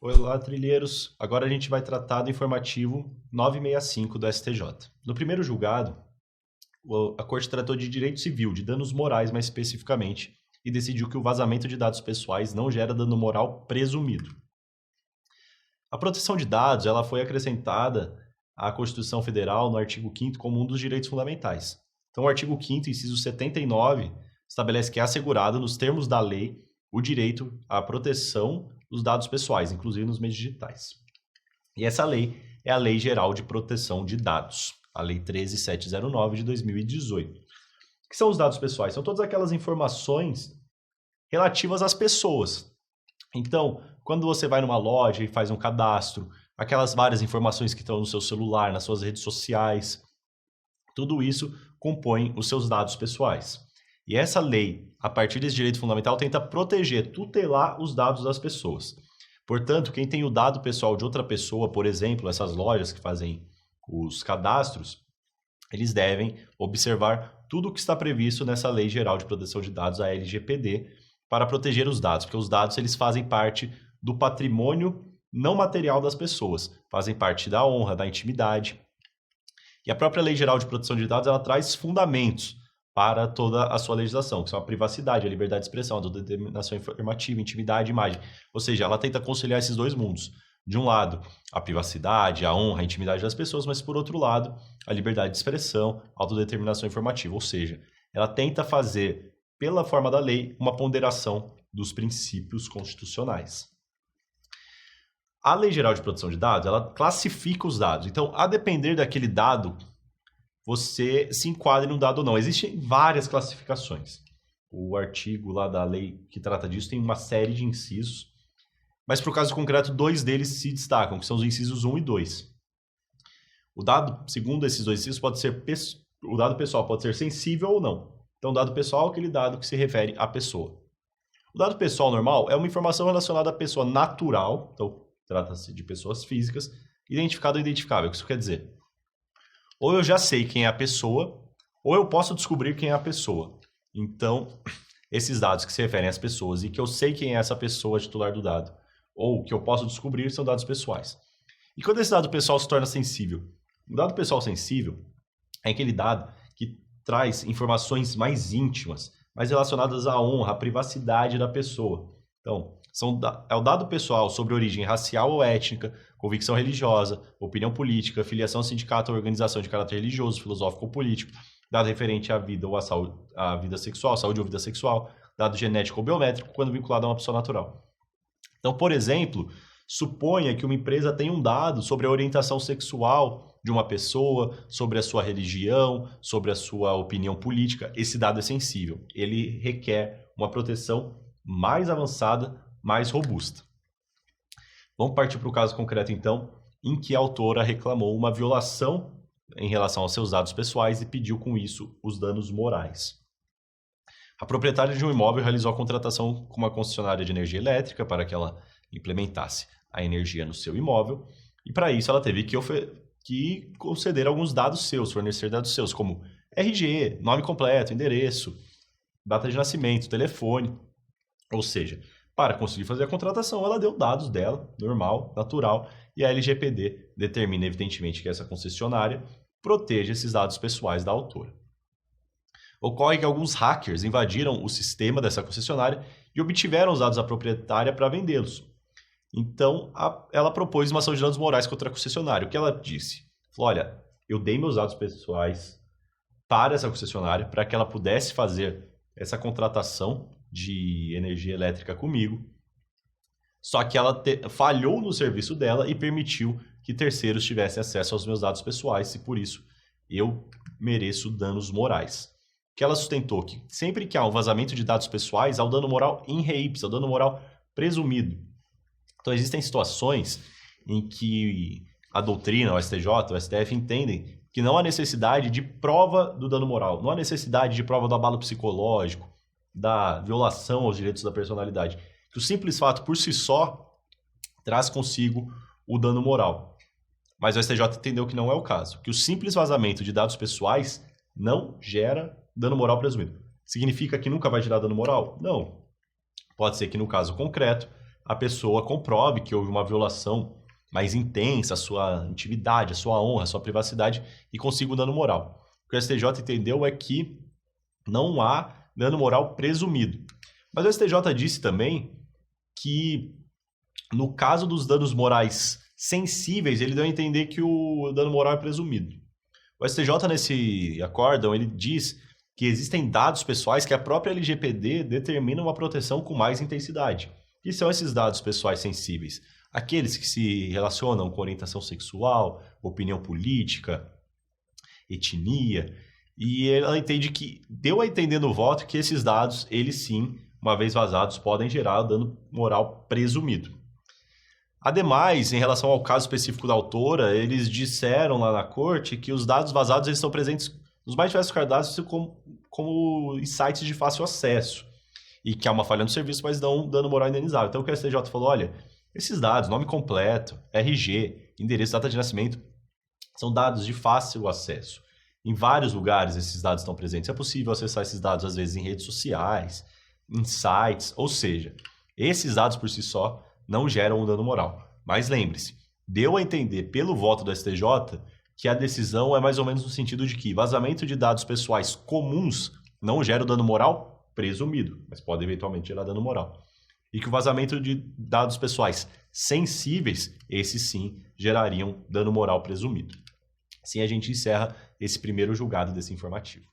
Olá, trilheiros. Agora a gente vai tratar do informativo 965 do STJ. No primeiro julgado, a Corte tratou de direito civil, de danos morais mais especificamente, e decidiu que o vazamento de dados pessoais não gera dano moral presumido. A proteção de dados ela foi acrescentada à Constituição Federal no artigo 5º como um dos direitos fundamentais. Então, o artigo 5º, inciso 79, estabelece que é assegurado, nos termos da lei, o direito à proteção dos dados pessoais, inclusive nos meios digitais. E essa lei é a Lei Geral de Proteção de Dados, a Lei 13.709 de 2018. O que são os dados pessoais? São todas aquelas informações relativas às pessoas. Então, quando você vai numa loja e faz um cadastro, aquelas várias informações que estão no seu celular, nas suas redes sociais, tudo isso compõe os seus dados pessoais. E essa lei, a partir desse direito fundamental, tenta proteger, tutelar os dados das pessoas. Portanto, quem tem o dado pessoal de outra pessoa, por exemplo, essas lojas que fazem os cadastros, eles devem observar tudo o que está previsto nessa Lei Geral de Proteção de Dados, a LGPD, para proteger os dados, porque os dados eles fazem parte do patrimônio não material das pessoas, fazem parte da honra, da intimidade. E a própria Lei Geral de Proteção de Dados ela traz fundamentos para toda a sua legislação, que são a privacidade, a liberdade de expressão, a autodeterminação informativa, intimidade e imagem. Ou seja, ela tenta conciliar esses dois mundos. De um lado, a privacidade, a honra, a intimidade das pessoas, mas por outro lado, a liberdade de expressão, a autodeterminação informativa. Ou seja, ela tenta fazer, pela forma da lei, uma ponderação dos princípios constitucionais. A Lei Geral de Proteção de Dados, ela classifica os dados. Então, a depender daquele dado, você se enquadra em um dado ou não. Existem várias classificações. O artigo lá da lei que trata disso tem uma série de incisos, mas para o caso concreto, dois deles se destacam, que são os incisos 1 e 2. O dado, segundo esses dois incisos, o dado pessoal pode ser sensível ou não. Então, o dado pessoal é aquele dado que se refere à pessoa. O dado pessoal normal é uma informação relacionada à pessoa natural, então trata-se de pessoas físicas, identificada ou identificável. O que isso quer dizer? Ou eu já sei quem é a pessoa, ou eu posso descobrir quem é a pessoa. Então, esses dados que se referem às pessoas e que eu sei quem é essa pessoa titular do dado, ou que eu posso descobrir, são dados pessoais. E quando esse dado pessoal se torna sensível? O dado pessoal sensível é aquele dado que traz informações mais íntimas, mais relacionadas à honra, à privacidade da pessoa. Então, é o dado pessoal sobre origem racial ou étnica, convicção religiosa, opinião política, filiação sindicato ou organização de caráter religioso, filosófico ou político, dado referente à vida ou à vida sexual, saúde ou vida sexual, dado genético ou biométrico, quando vinculado a uma pessoa natural. Então, por exemplo, suponha que uma empresa tem um dado sobre a orientação sexual de uma pessoa, sobre a sua religião, sobre a sua opinião política. Esse dado é sensível. Ele requer uma proteção mais avançada, mais robusta. Vamos partir para o caso concreto, então, em que a autora reclamou uma violação em relação aos seus dados pessoais e pediu com isso os danos morais. A proprietária de um imóvel realizou a contratação com uma concessionária de energia elétrica para que ela implementasse a energia no seu imóvel, e para isso ela teve que conceder alguns dados seus, fornecer dados seus, como RG, nome completo, endereço, data de nascimento, telefone. Ou seja, para conseguir fazer a contratação, ela deu dados dela, normal, natural, e a LGPD determina, evidentemente, que essa concessionária proteja esses dados pessoais da autora. Ocorre que alguns hackers invadiram o sistema dessa concessionária e obtiveram os dados da proprietária para vendê-los. Então, ela propôs uma ação de danos morais contra a concessionária. O que ela disse? Falou, olha, eu dei meus dados pessoais para essa concessionária para que ela pudesse fazer essa contratação de energia elétrica comigo, só que ela falhou no serviço dela e permitiu que terceiros tivessem acesso aos meus dados pessoais e por isso eu mereço danos morais. Que ela sustentou que sempre que há um vazamento de dados pessoais, há o dano moral in re ipsa, o dano moral presumido. Então existem situações em que a doutrina, o STJ, o STF entendem que não há necessidade de prova do dano moral, não há necessidade de prova do abalo psicológico, da violação aos direitos da personalidade. Que o simples fato por si só traz consigo o dano moral. Mas o STJ entendeu que não é o caso, que o simples vazamento de dados pessoais não gera dano moral presumido. Significa que nunca vai gerar dano moral? Não. Pode ser que no caso concreto a pessoa comprove que houve uma violação mais intensa, a sua intimidade, a sua honra, a sua privacidade e consiga um dano moral. O que o STJ entendeu é que não há dano moral presumido. Mas o STJ disse também que, no caso dos danos morais sensíveis, ele deu a entender que o dano moral é presumido. O STJ, nesse acórdão, ele diz que existem dados pessoais que a própria LGPD determina uma proteção com mais intensidade. E são esses dados pessoais sensíveis? Aqueles que se relacionam com orientação sexual, opinião política, etnia. E ela entende que, deu a entender no voto que esses dados, eles sim, uma vez vazados, podem gerar dano moral presumido. Ademais, em relação ao caso específico da autora, eles disseram lá na corte que os dados vazados eles estão presentes nos mais diversos cadastros como em sites de fácil acesso. E que há uma falha no serviço, mas dão um dano moral indenizável. Então o que o STJ falou, olha, esses dados, nome completo, RG, endereço, data de nascimento, são dados de fácil acesso. Em vários lugares esses dados estão presentes. É possível acessar esses dados, às vezes, em redes sociais, em sites, ou seja, esses dados por si só não geram um dano moral. Mas lembre-se, deu a entender pelo voto do STJ que a decisão é mais ou menos no sentido de que vazamento de dados pessoais comuns não gera o dano moral presumido, mas pode eventualmente gerar dano moral. E que o vazamento de dados pessoais sensíveis, esses sim, gerariam dano moral presumido. Assim a gente encerra esse primeiro julgado desse informativo.